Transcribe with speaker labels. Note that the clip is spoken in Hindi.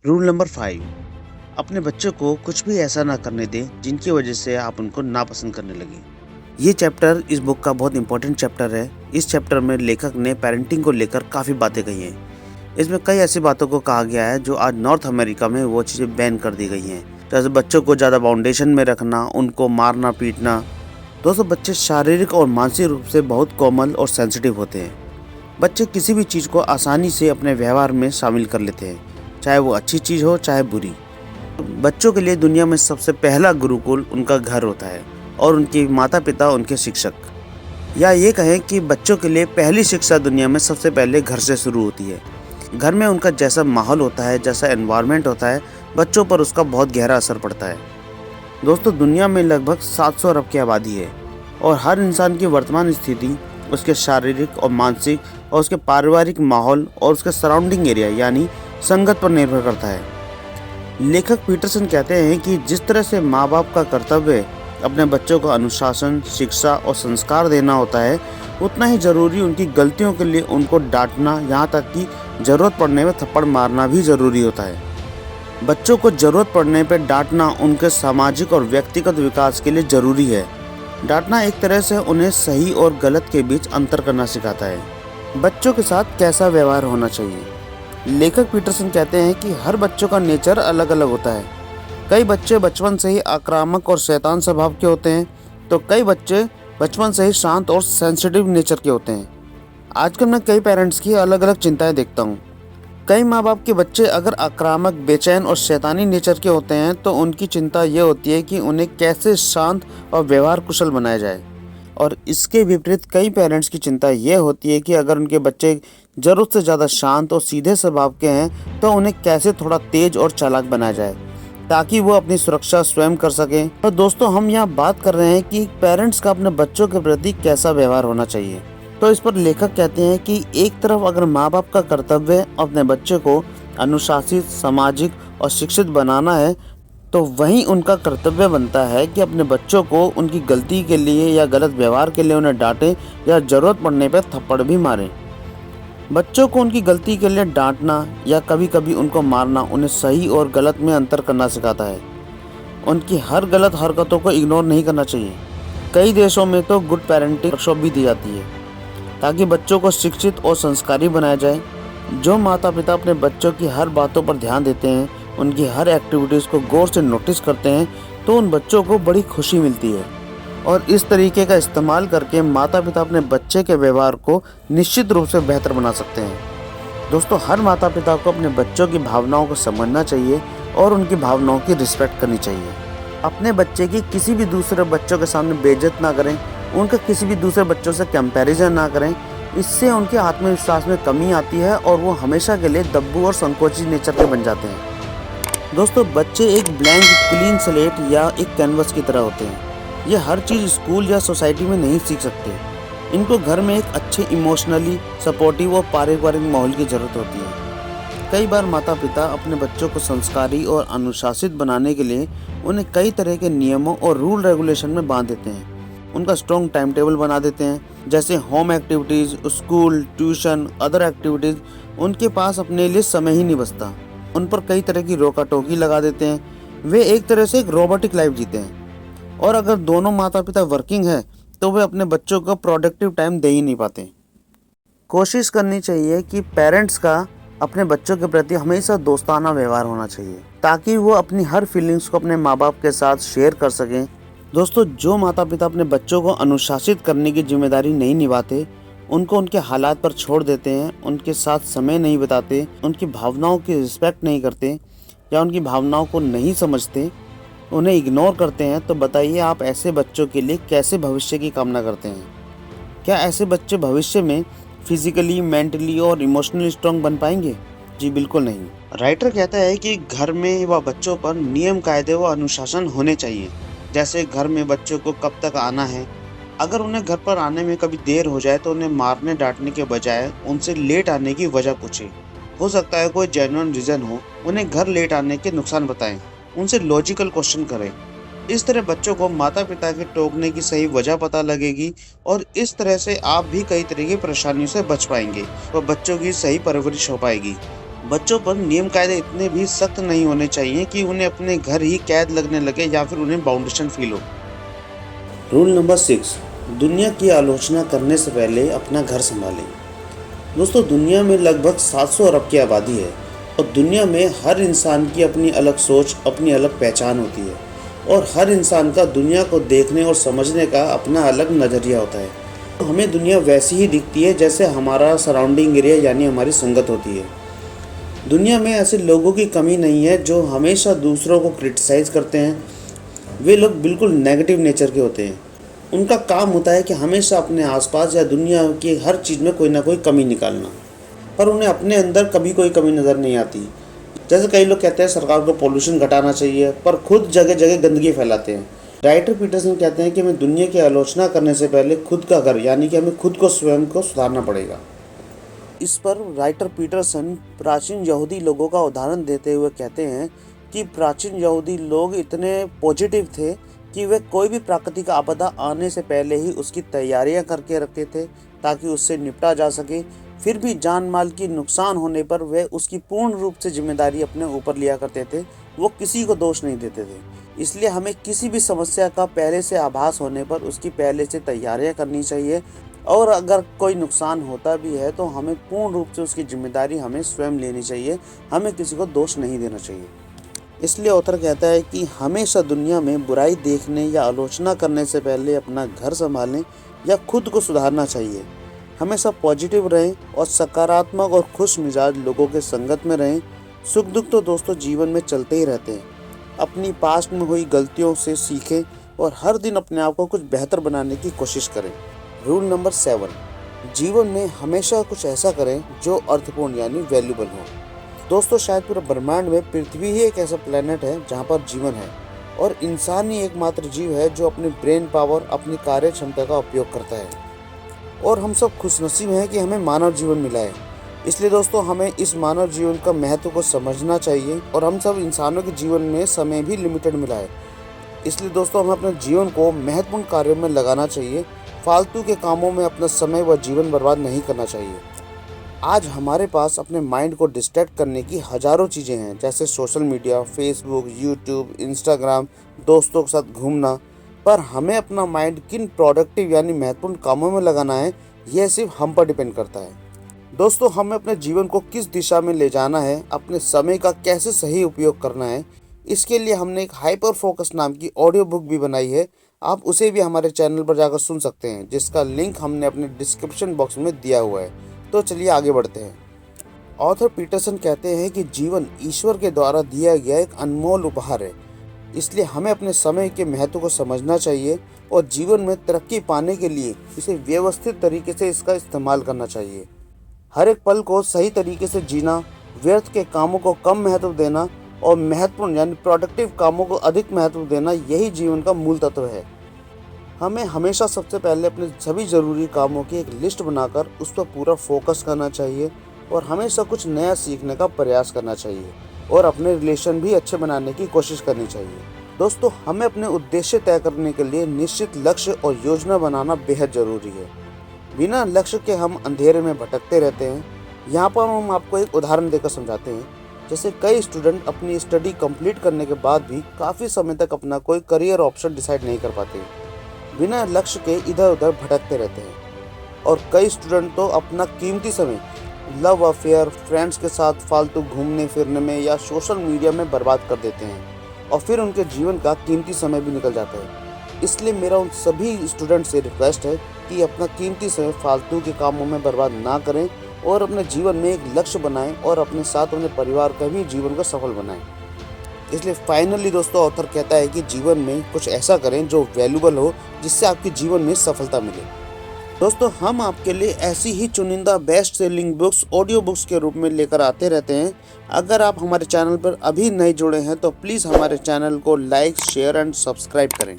Speaker 1: रूल नंबर 5, अपने बच्चों को कुछ भी ऐसा ना करने दें जिनकी वजह से आप उनको नापसंद करने लगें। ये चैप्टर इस बुक का बहुत इंपॉर्टेंट चैप्टर है। इस चैप्टर में लेखक ने पेरेंटिंग को लेकर काफ़ी बातें कही हैं। इसमें कई ऐसी बातों को कहा गया है जो आज नॉर्थ अमेरिका में वो चीज़ें बैन कर दी गई हैं, जैसे बच्चों को ज़्यादा बाउंडेशन में रखना, उनको मारना पीटना। दोस्तों, बच्चे शारीरिक और मानसिक रूप से बहुत कोमल और सेंसिटिव होते हैं। बच्चे किसी भी चीज़ को आसानी से अपने व्यवहार में शामिल कर लेते हैं, चाहे वो अच्छी चीज़ हो चाहे बुरी। बच्चों के लिए दुनिया में सबसे पहला गुरुकुल उनका घर होता है और उनके माता पिता उनके शिक्षक। या ये कहें कि बच्चों के लिए पहली शिक्षा दुनिया में सबसे पहले घर से शुरू होती है। घर में उनका जैसा माहौल होता है, जैसा एनवायरनमेंट होता है, बच्चों पर उसका बहुत गहरा असर पड़ता है। दोस्तों, दुनिया में लगभग 700 अरब की आबादी है और हर इंसान की वर्तमान स्थिति उसके शारीरिक और मानसिक और उसके पारिवारिक माहौल और उसके सराउंडिंग एरिया यानी संगत पर निर्भर करता है। लेखक पीटरसन कहते हैं कि जिस तरह से माँ बाप का कर्तव्य अपने बच्चों को अनुशासन, शिक्षा और संस्कार देना होता है, उतना ही ज़रूरी उनकी गलतियों के लिए उनको डांटना, यहाँ तक कि ज़रूरत पड़ने में थप्पड़ मारना भी ज़रूरी होता है। बच्चों को ज़रूरत पड़ने पर डांटना उनके सामाजिक और व्यक्तिगत विकास के लिए ज़रूरी है। डांटना एक तरह से उन्हें सही और गलत के बीच अंतर करना सिखाता है। बच्चों के साथ कैसा व्यवहार होना चाहिए? लेखक पीटरसन कहते हैं कि हर बच्चों का नेचर अलग अलग होता है। कई बच्चे बचपन से ही आक्रामक और शैतान स्वभाव के होते हैं, तो कई बच्चे बचपन से ही शांत और सेंसिटिव नेचर के होते हैं। आजकल मैं कई पेरेंट्स की अलग अलग चिंताएं देखता हूँ। कई माँ बाप के बच्चे अगर आक्रामक, बेचैन और शैतानी नेचर के होते हैं तो उनकी चिंता ये होती है कि उन्हें कैसे शांत और व्यवहार कुशल बनाया जाए। और इसके विपरीत कई पेरेंट्स की चिंता ये होती है कि अगर उनके बच्चे ज़रूरत से ज़्यादा शांत और सीधे स्वभाव के हैं तो उन्हें कैसे थोड़ा तेज और चालाक बनाया जाए ताकि वो अपनी सुरक्षा स्वयं कर सकें। और दोस्तों, हम यहाँ बात कर रहे हैं कि पेरेंट्स का अपने बच्चों के प्रति कैसा व्यवहार होना चाहिए। तो इस पर लेखक कहते हैं कि एक तरफ अगर माँ बाप का कर्तव्य अपने बच्चे को अनुशासित, सामाजिक और शिक्षित बनाना है, तो वहीं उनका कर्तव्य बनता है कि अपने बच्चों को उनकी गलती के लिए या गलत व्यवहार के लिए उन्हें डांटें या ज़रूरत पड़ने पर थप्पड़ भी मारें। बच्चों को उनकी गलती के लिए डांटना या कभी कभी उनको मारना उन्हें सही और गलत में अंतर करना सिखाता है। उनकी हर गलत हरकतों को इग्नोर नहीं करना चाहिए। कई देशों में तो गुड पेरेंटिंग वर्कशॉप भी दी जाती है ताकि बच्चों को शिक्षित और संस्कारी बनाया जाए। जो माता पिता अपने बच्चों की हर बातों पर ध्यान देते हैं, उनकी हर एक्टिविटीज़ को गौर से नोटिस करते हैं, तो उन बच्चों को बड़ी खुशी मिलती है। और इस तरीके का इस्तेमाल करके माता पिता अपने बच्चे के व्यवहार को निश्चित रूप से बेहतर बना सकते हैं। दोस्तों, हर माता पिता को अपने बच्चों की भावनाओं को समझना चाहिए और उनकी भावनाओं की रिस्पेक्ट करनी चाहिए। अपने बच्चे की किसी भी दूसरे बच्चों के सामने बेइज्जत ना करें, उनका किसी भी दूसरे बच्चों से कंपैरिजन ना करें। इससे उनके आत्मविश्वास में कमी आती है और वो हमेशा के लिए दब्बू और संकोची नेचर के बन जाते हैं। दोस्तों, बच्चे एक ब्लैंक क्लीन स्लेट या एक कैनवस की तरह होते हैं। ये हर चीज़ स्कूल या सोसाइटी में नहीं सीख सकते। इनको घर में एक अच्छे इमोशनली सपोर्टिव और पारिवारिक माहौल की ज़रूरत होती है। कई बार माता पिता अपने बच्चों को संस्कारी और अनुशासित बनाने के लिए उन्हें कई तरह के नियमों और रूल रेगुलेशन में बांध देते हैं। उनका स्ट्रॉन्ग टाइम टेबल बना देते हैं, जैसे home activities, school, tuition, other activities. उनके पास अपने लिए समय ही नहीं बचता। उन पर कई तरह की रोका टोकी लगा देते हैं। वे एक तरह से एक रोबोटिक लाइफ जीते हैं। और अगर दोनों माता पिता वर्किंग है तो वे अपने बच्चों को प्रोडक्टिव टाइम दे ही नहीं पाते। कोशिश करनी चाहिए कि पेरेंट्स का अपने बच्चों के प्रति हमेशा दोस्ताना व्यवहार होना चाहिए ताकि वो अपनी हर फीलिंग्स को अपने माँ बाप के साथ शेयर कर सकें। दोस्तों, जो माता पिता अपने बच्चों को अनुशासित करने की जिम्मेदारी नहीं निभाते, उनको उनके हालात पर छोड़ देते हैं, उनके साथ समय नहीं बिताते, उनकी भावनाओं की रिस्पेक्ट नहीं करते या उनकी भावनाओं को नहीं समझते, उन्हें इग्नोर करते हैं, तो बताइए आप ऐसे बच्चों के लिए कैसे भविष्य की कामना करते हैं? क्या ऐसे बच्चे भविष्य में फिजिकली, मेंटली और इमोशनली स्ट्रांग बन पाएंगे? जी बिल्कुल नहीं। राइटर कहता है कि घर में व बच्चों पर नियम, कायदे व अनुशासन होने चाहिए। जैसे घर में बच्चों को कब तक आना है। अगर उन्हें घर पर आने में कभी देर हो जाए तो उन्हें मारने डांटने के बजाय उनसे लेट आने की वजह पूछे। हो सकता है कोई जेन्युइन रीज़न हो। उन्हें घर लेट आने के नुकसान बताएं, उनसे लॉजिकल क्वेश्चन करें। इस तरह बच्चों को माता पिता के टोकने की सही वजह पता लगेगी और इस तरह से आप भी कई तरह की परेशानियों से बच पाएंगे और बच्चों की सही परवरिश हो पाएगी। बच्चों पर नियम कायदे इतने भी सख्त नहीं होने चाहिए कि उन्हें अपने घर ही कैद लगने लगे या फिर उन्हें बाउंडेशन फील हो। रूल नंबर 6, दुनिया की आलोचना करने से पहले अपना घर संभालें। दोस्तों, दुनिया में लगभग 700 अरब की आबादी है और दुनिया में हर इंसान की अपनी अलग सोच, अपनी अलग पहचान होती है और हर इंसान का दुनिया को देखने और समझने का अपना अलग नज़रिया होता है। तो हमें दुनिया वैसी ही दिखती है जैसे हमारा सराउंडिंग एरिया यानी हमारी संगत होती है। दुनिया में ऐसे लोगों की कमी नहीं है जो हमेशा दूसरों को क्रिटिसाइज़ करते हैं। वे लोग बिल्कुल नेगेटिव नेचर के होते हैं। उनका काम होता है कि हमेशा अपने आसपास या दुनिया की हर चीज़ में कोई ना कोई कमी निकालना, पर उन्हें अपने अंदर कभी कोई कमी नज़र नहीं आती। जैसे कई लोग कहते हैं सरकार को पोल्यूशन घटाना चाहिए, पर खुद जगह जगह गंदगी फैलाते हैं। राइटर पीटरसन कहते हैं कि हमें दुनिया की आलोचना करने से पहले खुद का घर यानी कि हमें खुद को स्वयं को सुधारना पड़ेगा। इस पर राइटर पीटरसन प्राचीन यहूदी लोगों का उदाहरण देते हुए कहते हैं कि प्राचीन यहूदी लोग इतने पॉजिटिव थे कि वे कोई भी प्राकृतिक आपदा आने से पहले ही उसकी तैयारियां करके रखते थे ताकि उससे निपटा जा सके। फिर भी जान माल की नुकसान होने पर वे उसकी पूर्ण रूप से जिम्मेदारी अपने ऊपर लिया करते थे। वो किसी को दोष नहीं देते थे। इसलिए हमें किसी भी समस्या का पहले से आभास होने पर उसकी पहले से तैयारियां करनी चाहिए और अगर कोई नुकसान होता भी है तो हमें पूर्ण रूप से उसकी जिम्मेदारी हमें स्वयं लेनी चाहिए। हमें किसी को दोष नहीं देना चाहिए। इसलिए ऑथर कहता है कि हमेशा दुनिया में बुराई देखने या आलोचना करने से पहले अपना घर संभालें या खुद को सुधारना चाहिए। हमेशा पॉजिटिव रहें और सकारात्मक और खुश मिजाज लोगों के संगत में रहें। सुख दुख तो दोस्तों जीवन में चलते ही रहते हैं। अपनी पास्ट में हुई गलतियों से सीखें और हर दिन अपने आप को कुछ बेहतर बनाने की कोशिश करें। रूल नंबर 7, जीवन में हमेशा कुछ ऐसा करें जो अर्थपूर्ण यानी वैल्यूबल हो। दोस्तों, शायद पूरे ब्रह्मांड में पृथ्वी ही एक ऐसा प्लेनेट है जहाँ पर जीवन है और इंसान ही एकमात्र जीव है जो अपने ब्रेन पावर, अपनी कार्य क्षमता का उपयोग करता है और हम सब खुशनसीब हैं कि हमें मानव जीवन मिला है। इसलिए दोस्तों, हमें इस मानव जीवन का महत्व को समझना चाहिए और हम सब इंसानों के जीवन में समय भी लिमिटेड मिला है। इसलिए दोस्तों, हमें अपने जीवन को महत्वपूर्ण कार्यों में लगाना चाहिए। फालतू के कामों में अपना समय व जीवन बर्बाद नहीं करना चाहिए। आज हमारे पास अपने माइंड को डिस्ट्रैक्ट करने की हज़ारों चीज़ें हैं, जैसे social media, Facebook, YouTube, Instagram, दोस्तों के साथ घूमना। पर हमें अपना माइंड किन प्रोडक्टिव यानी महत्वपूर्ण कामों में लगाना है, यह सिर्फ हम पर डिपेंड करता है। दोस्तों, हमें अपने जीवन को किस दिशा में ले जाना है, अपने समय का कैसे सही उपयोग करना है, इसके लिए हमने एक हाइपर फोकस नाम की ऑडियो बुक भी बनाई है। आप उसे भी हमारे चैनल पर जाकर सुन सकते हैं, जिसका लिंक हमने अपने डिस्क्रिप्शन बॉक्स में दिया हुआ है। तो चलिए आगे बढ़ते हैं। ऑथर पीटरसन कहते हैं कि जीवन ईश्वर के द्वारा दिया गया एक अनमोल उपहार है। इसलिए हमें अपने समय के महत्व को समझना चाहिए और जीवन में तरक्की पाने के लिए इसे व्यवस्थित तरीके से इसका इस्तेमाल करना चाहिए। हर एक पल को सही तरीके से जीना, व्यर्थ के कामों को कम महत्व देना और महत्वपूर्ण यानी प्रोडक्टिव कामों को अधिक महत्व देना, यही जीवन का मूल तत्व है। हमें हमेशा सबसे पहले अपने सभी ज़रूरी कामों की एक लिस्ट बनाकर उस पर पूरा फोकस करना चाहिए और हमेशा कुछ नया सीखने का प्रयास करना चाहिए और अपने रिलेशन भी अच्छे बनाने की कोशिश करनी चाहिए। दोस्तों, हमें अपने उद्देश्य तय करने के लिए निश्चित लक्ष्य और योजना बनाना बेहद ज़रूरी है। बिना लक्ष्य के हम अंधेरे में भटकते रहते हैं। यहाँ पर हम आपको एक उदाहरण देकर समझाते हैं। जैसे कई स्टूडेंट अपनी स्टडी कंप्लीट करने के बाद भी काफ़ी समय तक अपना कोई करियर ऑप्शन डिसाइड नहीं कर पाते, बिना लक्ष्य के इधर उधर भटकते रहते हैं। और कई स्टूडेंट तो अपना कीमती समय लव अफेयर, फ्रेंड्स के साथ फालतू घूमने फिरने में या सोशल मीडिया में बर्बाद कर देते हैं और फिर उनके जीवन का कीमती समय भी निकल जाता है। इसलिए मेरा उन सभी स्टूडेंट से रिक्वेस्ट है कि अपना कीमती समय फालतू के कामों में बर्बाद ना करें और अपने जीवन में एक लक्ष्य बनाएं और अपने साथ अपने परिवार का भी जीवन को सफल बनाएं। इसलिए फाइनली दोस्तों, ऑथर कहता है कि जीवन में कुछ ऐसा करें जो वैल्यूबल हो, जिससे आपके जीवन में सफलता मिले। दोस्तों, हम आपके लिए ऐसी ही चुनिंदा best selling books audio books के रूप में लेकर आते रहते हैं। अगर आप हमारे चैनल पर अभी नहीं जुड़े हैं तो प्लीज़ हमारे चैनल को लाइक, शेयर एंड सब्सक्राइब करें।